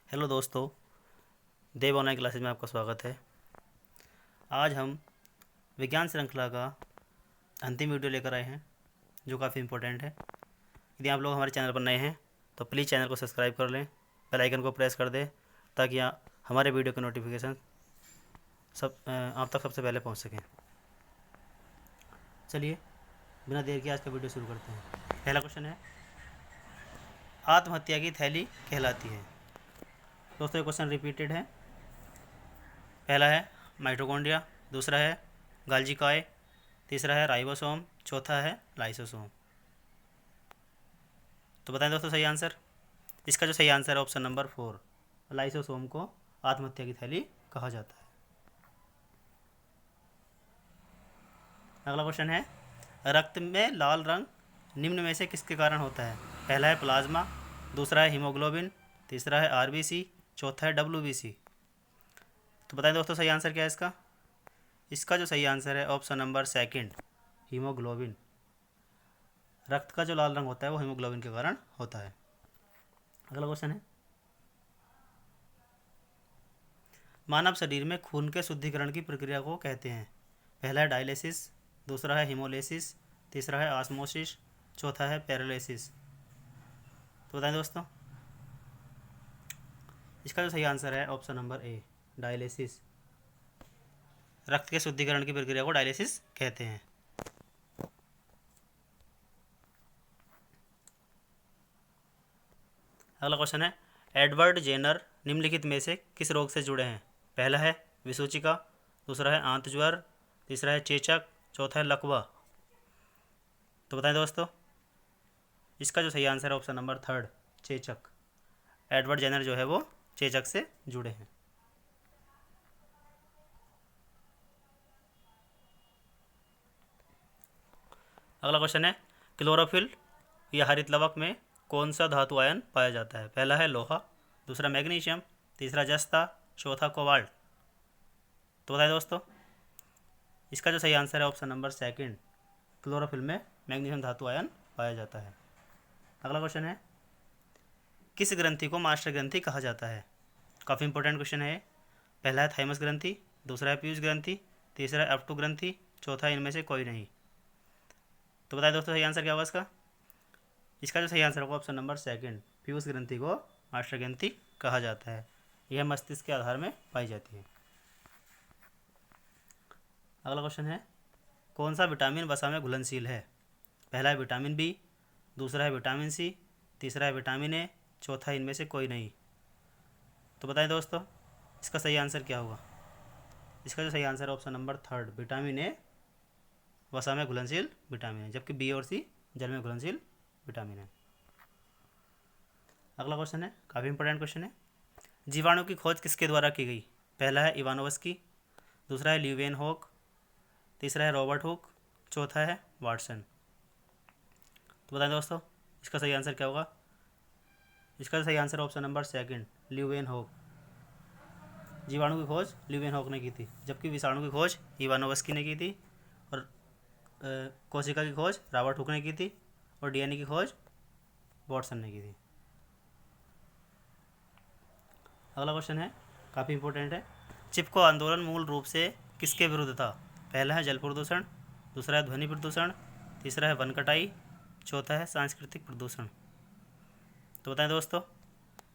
Hello दोस्तों, देव online classes में आपका स्वागत है। आज हम विज्ञान श्रृंखला का अंतिम वीडियो लेकर आए हैं जो काफ़ी इम्पोर्टेंट है। यदि आप लोग हमारे चैनल पर नए हैं तो प्लीज़ चैनल को सब्सक्राइब कर लें, बेल आइकन को प्रेस कर दें ताकि हमारे वीडियो के नोटिफिकेशन आप तक सबसे पहले पहुंच सकें। चलिए बिना देर के आज का वीडियो शुरू करते हैं। पहला क्वेश्चन है, आत्महत्या की थैली कहलाती है। दोस्तों ये क्वेश्चन रिपीटेड है। पहला है माइटोकॉन्ड्रिया, दूसरा है गाल्जी काय, तीसरा है राइबोसोम, चौथा है लाइसोसोम। तो बताएं दोस्तों सही आंसर। इसका जो सही आंसर है ऑप्शन नंबर 4, लाइसोसोम को आत्महत्या की थैली कहा जाता है। अगला क्वेश्चन है, रक्त में लाल रंग निम्न में से किसके कारण होता है। पहला है प्लाज्मा, दूसरा है हीमोग्लोबिन, तीसरा है आरबीसी, चौथा है डब्ल्यूबीसी। तो बताएं दोस्तों सही आंसर क्या है इसका। इसका जो सही आंसर है ऑप्शन नंबर 2, हीमोग्लोबिन। रक्त का जो लाल रंग होता है वो हीमोग्लोबिन के कारण होता है। अगला क्वेश्चन है, मानव शरीर में खून के शुद्धिकरण की प्रक्रिया को कहते हैं। पहला है डायलिसिस, दूसरा है हीमोलिसिस, तीसरा है ऑस्मोसिस, चौथा है पैरालिसिस। तो बताएं दोस्तों। इसका जो सही आंसर है ऑप्शन नंबर ए, डायलिसिस। रक्त के शुद्धिकरण की प्रक्रिया को डायलिसिस कहते हैं। अगला क्वेश्चन है, एडवर्ड जेनर निम्नलिखित में से किस रोग से जुड़े हैं। पहला है विसूचिका, दूसरा है आंत ज्वर, तीसरा है चेचक, चौथा है लकवा। तो बताएं दोस्तों। इसका जो सही आंसर है ऑप्शन नंबर 3, चेचक। एडवर्ड जेनर जो है वो चेचक से जुड़े हैं। अगला क्वेश्चन है, क्लोरोफिल या हरित लवक में कौन सा धातु आयन पाया जाता है। पहला है लोहा, दूसरा मैग्नीशियम, तीसरा जस्ता, चौथा कोबाल्ट। तो बताएं दोस्तों। इसका जो सही आंसर है ऑप्शन नंबर 2, क्लोरोफिल में मैग्नीशियम धातु आयन पाया जाता है। अगला क्वेश्चन है, किस ग्रंथि को मास्टर ग्रंथि कहा जाता है। काफ़ी इंपॉर्टेंट क्वेश्चन है। पहला है थाइमस ग्रंथि, दूसरा है पीयूष ग्रंथि, तीसरा है F2 ग्रंथि, चौथा इनमें से कोई नहीं। तो बताएं दोस्तों सही आंसर क्या होगा इसका। इसका जो सही आंसर होगा ऑप्शन नंबर 2, पीयूष ग्रंथि को मास्टर ग्रंथि कहा जाता है। यह मस्तिष्क के आधार में पाई जाती है। अगला क्वेश्चन है, कौन सा विटामिन वसा में घुलनशील है। पहला है विटामिन बी, दूसरा है विटामिन सी, तीसरा है विटामिन ए, चौथा इनमें से कोई नहीं। तो बताएं दोस्तों इसका सही आंसर क्या होगा। इसका जो सही आंसर है ऑप्शन नंबर 3, विटामिन ए वसा में घुलनशील विटामिन है, जबकि बी और सी जल में घुलनशील विटामिन है। अगला क्वेश्चन है, काफ़ी इंपॉर्टेंट क्वेश्चन है, जीवाणु की खोज किसके द्वारा की गई। पहला है इवानोवस्की, दूसरा है ल्यूवेनहोक, तीसरा है रॉबर्ट हुक, चौथा है वाटसन। तो बताएं दोस्तों इसका सही आंसर क्या होगा। इसका सही आंसर ऑप्शन नंबर 2, ल्यूवेनहोक। जीवाणु की खोज ल्यूवेनहोक ने की थी, जबकि विषाणु की खोज इवानोवस्की ने की थी, और कोशिका की खोज रॉबर्ट हुक ने की थी, और डीएनए की खोज वाटसन ने की थी। अगला क्वेश्चन है, काफ़ी इंपॉर्टेंट है, चिपको आंदोलन मूल रूप से किसके विरुद्ध था। पहला है जल प्रदूषण, दूसरा है ध्वनि प्रदूषण, तीसरा है वन कटाई, चौथा है सांस्कृतिक प्रदूषण। तो बताएं दोस्तों।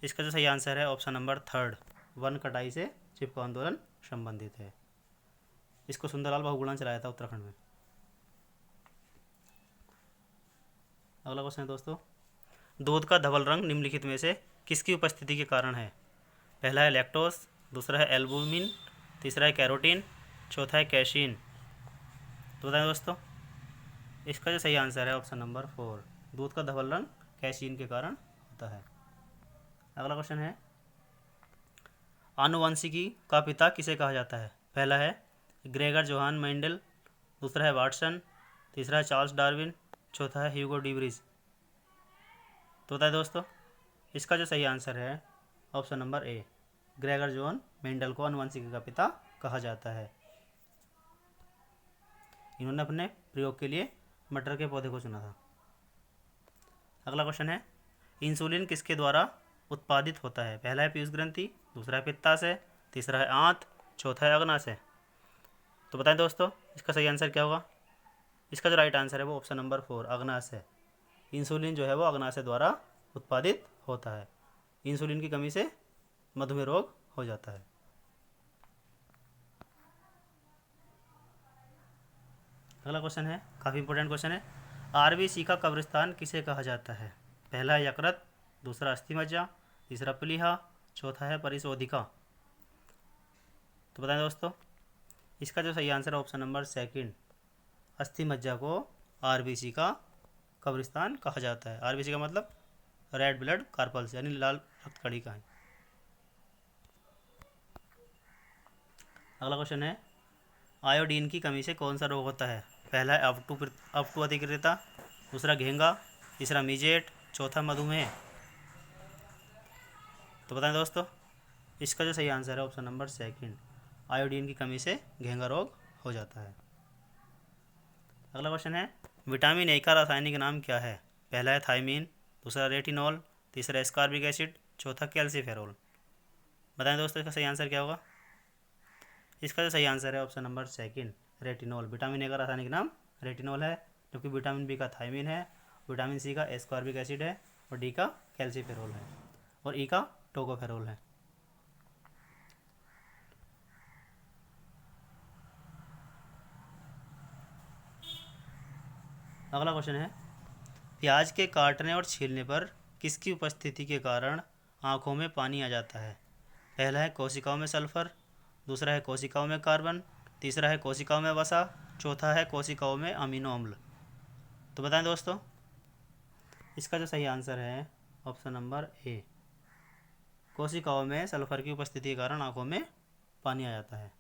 इसका जो सही आंसर है ऑप्शन नंबर 3, वन कटाई से चिपको आंदोलन संबंधित है। इसको सुंदरलाल बहुगुणा चलाया था उत्तराखंड में। अगला क्वेश्चन है दोस्तों, दूध का धवल रंग निम्नलिखित में से किसकी उपस्थिति के कारण है। पहला है लैक्टोस, दूसरा है एल्बुमिन, तीसरा है कैरोटीन, चौथा है कैसीन। तो बताएं दोस्तों। इसका जो सही आंसर है ऑप्शन नंबर 4, दूध का धवल रंग कैसीन के कारण होता है। अगला क्वेश्चन है, आनुवंशिकी का पिता किसे कहा जाता है। पहला है ग्रेगर जोहान मेंडल, दूसरा है वाटसन, तीसरा है चार्ल्स डार्विन, चौथा है ह्यूगो डीवरीज। तो बताएं दोस्तों। इसका जो सही आंसर है option number A, Gregor Johan Mendel को आनुवंशिकी का पिता कहा जाता है। इन्होंने अपने प्रयोग के लिए मटर के पौधे को चुना था। अगला क्वेश्चन है, इंसुलिन किसके द्वारा उत्पादित होता है? पहला है पीयूष ग्रंथि, दूसरा है पित्ताशय, तीसरा है आंत, चौथा है अग्नाशय। तो बताएं दोस्तों इसका सही आंसर क्या होगा? इसका जो राइट आंसर है वो ऑप्शन नंबर 4 अग्नाशय। इंसुलिन जो है वो अग्नाशय द्वारा उत्पादित होता है। इंसुलिन की कमी से मधुमेह रोग हो जाता है। अगला क्वेश्चन है, काफ़ी इंपॉर्टेंट क्वेश्चन है। आरबीसी का कब्रिस्तान किसे कहा जाता है? पहला है यकृत, दूसरा अस्थि मज्जा, तीसरा प्लीहा, चौथा है परिशोधिका। तो बताएं दोस्तों इसका जो सही आंसर है ऑप्शन नंबर 2 अस्थि मज्जा को आरबीसी का कब्रिस्तान कहा जाता है। आरबीसी का मतलब रेड ब्लड कार्पल्स यानी लाल रक्त कणिका है। अगला क्वेश्चन है, आयोडीन की कमी से कौन सा रोग होता है? पहला है अवटु अधिकृता, दूसरा घेंगा, तीसरा मीजेट, चौथा मधुमेह। तो बताएं दोस्तों इसका जो सही आंसर है ऑप्शन नंबर 2 आयोडीन की कमी से घेंगा रोग हो जाता है। अगला क्वेश्चन है, विटामिन ए का रासायनिक नाम क्या है? पहला है थायमीन, दूसरा रेटिनॉल, तीसरा एस्कॉर्बिक एसिड, चौथा कैल्सीफेरॉल। बताएं दोस्तों इसका सही आंसर क्या होगा? इसका जो सही आंसर है option number 2 retinol. Vitamin A का रासायनिक नाम रेटिनॉल है, जबकि विटामिन बी का थायमीन है, विटामिन सी का एस्कॉर्बिक एसिड है, और डी का कैल्सीफेरॉल है, और ई का टोकोफेरॉल है। अगला क्वेश्चन है, प्याज के काटने और छीलने पर किसकी उपस्थिति के कारण आँखों में पानी आ जाता है? पहला है कोशिकाओं में सल्फर, दूसरा है कोशिकाओं में कार्बन, तीसरा है कोशिकाओं में वसा, चौथा है कोशिकाओं में अमीनो अम्ल। तो बताएं दोस्तों इसका जो सही आंसर है ऑप्शन नंबर ए कोशिकाओं में सल्फर की उपस्थिति के कारण आँखों में पानी आ जाता है।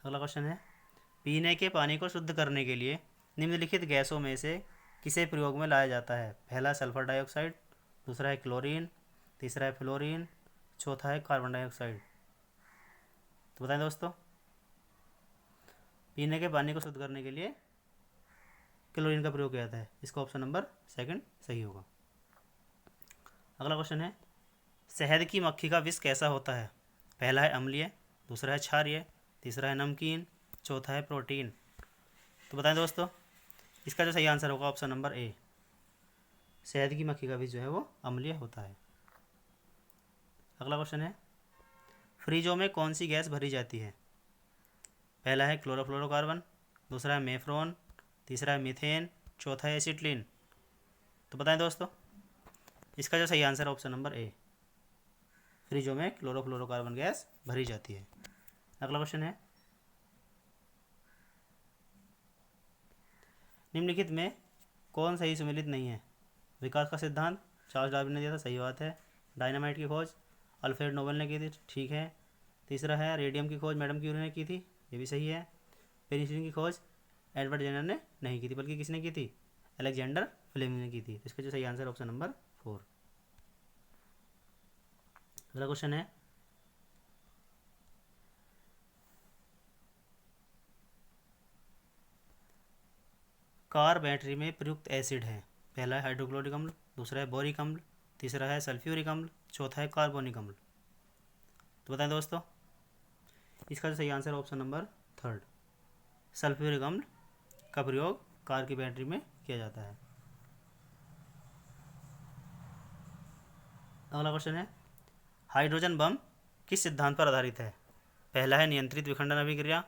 अगला क्वेश्चन है, पीने के पानी को शुद्ध करने के लिए निम्नलिखित गैसों में से किसे प्रयोग में लाया जाता है? पहला सल्फर डाइऑक्साइड, दूसरा है क्लोरीन, तीसरा है फ्लोरीन, चौथा है कार्बन डाइऑक्साइड। तो बताएं दोस्तों पीने के पानी को शुद्ध करने के लिए क्लोरीन का प्रयोग किया जाता है। इसका ऑप्शन नंबर 2 सही होगा। अगला क्वेश्चन है, शहद की मक्खी का विष कैसा होता है? पहला है अम्लीय, दूसरा है क्षारीय, तीसरा है नमकीन, चौथा है प्रोटीन। तो बताएं दोस्तों इसका जो सही आंसर होगा ऑप्शन नंबर ए शहद की मक्खी का विष जो है वो अम्लीय होता है। अगला क्वेश्चन है, फ्रिजों में कौन सी गैस भरी जाती है? पहला है क्लोरोफ्लोरोकार्बन, दूसरा है मेफ्रॉन, तीसरा है मीथेन, चौथा है एसिटिलीन। तो बताएं दोस्तों इसका जो सही आंसर है ऑप्शन नंबर ए फ्रिजों में क्लोरोफ्लोरोकार्बन गैस भरी जाती है। अगला क्वेश्चन है, निम्नलिखित में कौन सही सुमेलित नहीं है? विकास का सिद्धांत चार्ल्स डार्विन ने दिया था, सही बात है। डायनामाइट की खोज अल्फ्रेड नोबेल ने की थी, ठीक है। तीसरा है रेडियम की खोज मैडम क्यूरी ने की थी, ये भी सही है। पेनिसिलिन की खोज एडवर्ड जेनर ने नहीं की थी, बल्कि किसने की थी? अलेक्जेंडर फ्लेमिंग ने की थी। इसका जो सही आंसर ऑप्शन नंबर 4। अगला क्वेश्चन है, कार बैटरी में प्रयुक्त एसिड है? पहला है हाइड्रोक्लोरिक अम्ल, दूसरा है बोरिक अम्ल, तीसरा है सल्फ्यूरिक अम्ल, चौथा है कार्बोनिक अम्ल। तो बताएं दोस्तों इसका जो सही आंसर ऑप्शन नंबर 3 सल्फ्यूरिक अम्ल का प्रयोग कार की बैटरी में किया जाता है। अगला क्वेश्चन है, हाइड्रोजन बम किस सिद्धांत पर आधारित है? पहला है नियंत्रित विखंडन अभिक्रिया,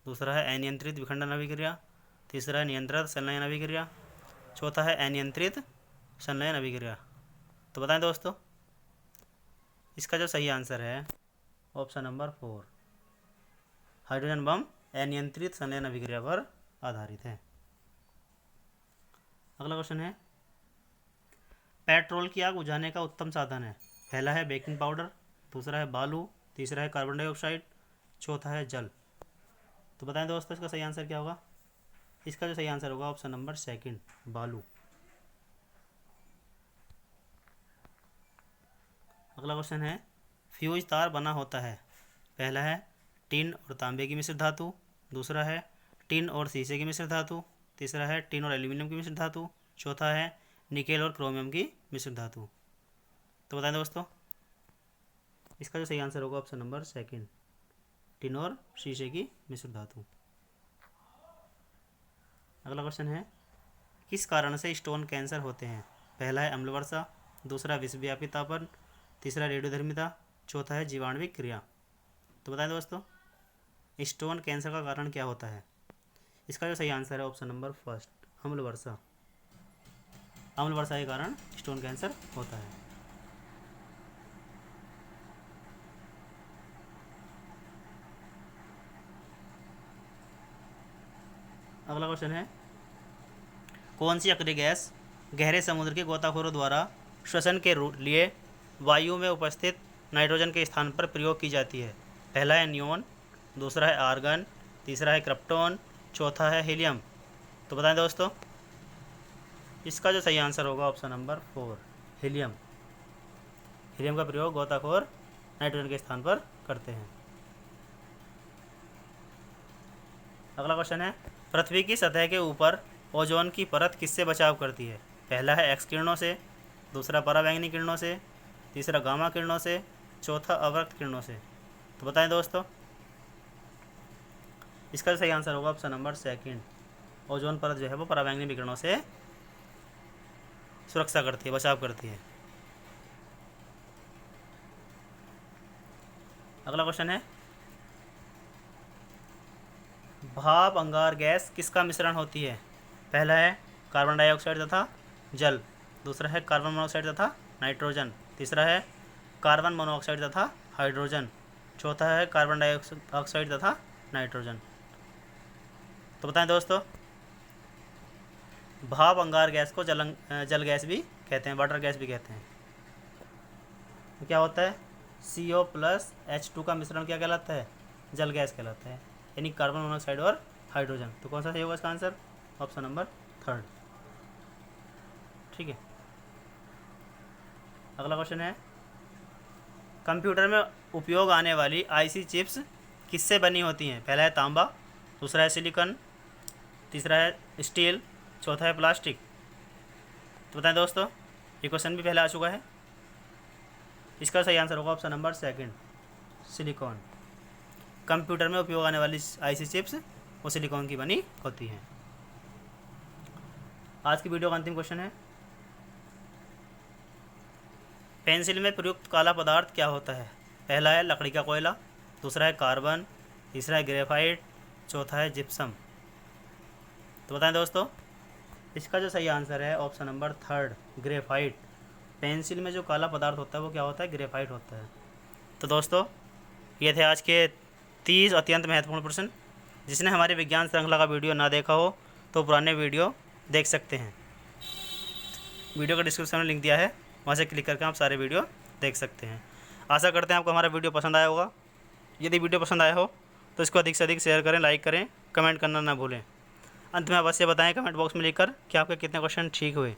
दूसरा है अनियंत्रित विखंडन अभिक्रिया, तीसरा है नियंत्रित संलयन अभिक्रिया, चौथा है अनियंत्रित संलयन अभिक्रिया। तो बताएं दोस्तों इसका जो सही आंसर है ऑप्शन नंबर 4 हाइड्रोजन बम अनियंत्रित संलयन अभिक्रिया पर आधारित है। अगला क्वेश्चन है, पेट्रोल की आग बुझाने का उत्तम साधन है? पहला है बेकिंग पाउडर, दूसरा है बालू, तीसरा है कार्बन डाइऑक्साइड, चौथा है जल। तो बताएं दोस्तों इसका सही आंसर क्या होगा? इसका जो सही आंसर होगा ऑप्शन नंबर 2 बालू। अगला क्वेश्चन है, फ्यूज तार बना होता है? पहला है टिन और तांबे की मिश्र धातु, दूसरा है टिन और शीशे की मिश्र धातु, तीसरा है टिन और एल्यूमिनियम की मिश्र धातु, चौथा है निकेल और क्रोमियम की मिश्र धातु। तो बताएं दोस्तों, इसका जो सही आंसर होगा ऑप्शन नंबर सेकंड, टिन और शीशे की मिश्र धातु। अगला क्वेश्चन है, किस कारण से स्टोन कैंसर होते हैं? पहला है अम्ल वर्षा, दूसरा विश्वव्यापी तापन, तीसरा रेडियोधर्मिता, चौथा है जीवाणुविक क्रिया। तो बताएं दोस्तों, स्टोन कैंसर का कारण क्या होता है? इसका जो सही आंसर है ऑप्शन नंबर फर्स्ट, अम्ल वर्षा। अम्ल वर्षा के कारण स्टोन कैंसर होता है। अगला क्वेश्चन है, कौन सी अक्रिय गैस गहरे समुद्र के गोताखोरों द्वारा श्वसन के लिए वायु में उपस्थित नाइट्रोजन के स्थान पर प्रयोग की जाती है? पहला है नियोन, दूसरा है आर्गन, तीसरा है क्रिप्टॉन, चौथा है हीलियम। तो बताएं दोस्तों, इसका जो सही आंसर होगा ऑप्शन नंबर 4, हीलियम। हीलियम का प्रयोग गोताखोर नाइट्रोजन के स्थान पर करते हैं। अगला क्वेश्चन है, पृथ्वी की सतह के ऊपर ओजोन की परत किससे बचाव करती है? पहला है एक्स किरणों से, दूसरा पराबैंगनी किरणों से, तीसरा गामा किरणों से, चौथा अवरक्त किरणों से। तो बताएं दोस्तों, इसका सही आंसर होगा ऑप्शन नंबर सेकंड, ओजोन परत जो है वो पराबैंगनी विकिरणों से सुरक्षा करती है, बचाव करती है। अगला क्वेश्चन है, भाप अंगार गैस किसका मिश्रण होती है? पहला है कार्बन डाइऑक्साइड तथा जल, दूसरा है कार्बन मोनोऑक्साइड तथा नाइट्रोजन, तीसरा है कार्बन मोनोऑक्साइड तथा हाइड्रोजन, चौथा है कार्बन डाइऑक्साइड तथा नाइट्रोजन। तो बताएं दोस्तों, भाप अंगार गैस को जल गैस भी कहते हैं, वाटर गैस भी कहते हैं। तो क्या होता है, CO प्लस H2 का मिश्रण क्या कहलाता है? जल गैस कहलाता है, यानी कार्बन मोनोऑक्साइड और हाइड्रोजन। तो कौन सा सही होगा इसका आंसर? Option number third. ठीक है। अगला क्वेश्चन है, कंप्यूटर में उपयोग आने वाली IC चिप्स किससे बनी होती हैं? पहला है तांबा, दूसरा है सिलिकॉन, तीसरा है स्टील, चौथा है प्लास्टिक। तो बताएं दोस्तों, ये क्वेश्चन भी पहले आ चुका है। इसका सही आंसर होगा option number second, silicon. Computer में उपयोग आने वाली IC चिप्स वो सिलिकॉन की बनी होती हैं। आज की वीडियो का अंतिम क्वेश्चन है, पेंसिल में प्रयुक्त काला पदार्थ क्या होता है? पहला है लकड़ी का कोयला, दूसरा है कार्बन, तीसरा है ग्रेफाइट, चौथा है जिप्सम। तो बताएं दोस्तों, इसका जो सही आंसर है option number third, graphite. Pencil में जो काला पदार्थ होता है वो क्या होता है? ग्रेफाइट होता है। तो दोस्तों, ये थे आज के 30 अत्यंत महत्वपूर्ण प्रश्न। जिसने हमारे विज्ञान श्रृंखला का वीडियो ना देखा हो तो पुराने वीडियो देख सकते हैं। वीडियो का डिस्क्रिप्शन में लिंक दिया है, वहाँ से क्लिक करके आप सारे वीडियो देख सकते हैं। आशा करते हैं आपको हमारा वीडियो पसंद आया होगा। यदि वीडियो पसंद आया हो तो इसको अधिक से अधिक शेयर करें, लाइक करें, कमेंट करना ना भूलें। अंत में अवश्य बताएं कमेंट बॉक्स में लिखकर कि आपके कितने क्वेश्चन ठीक हुए।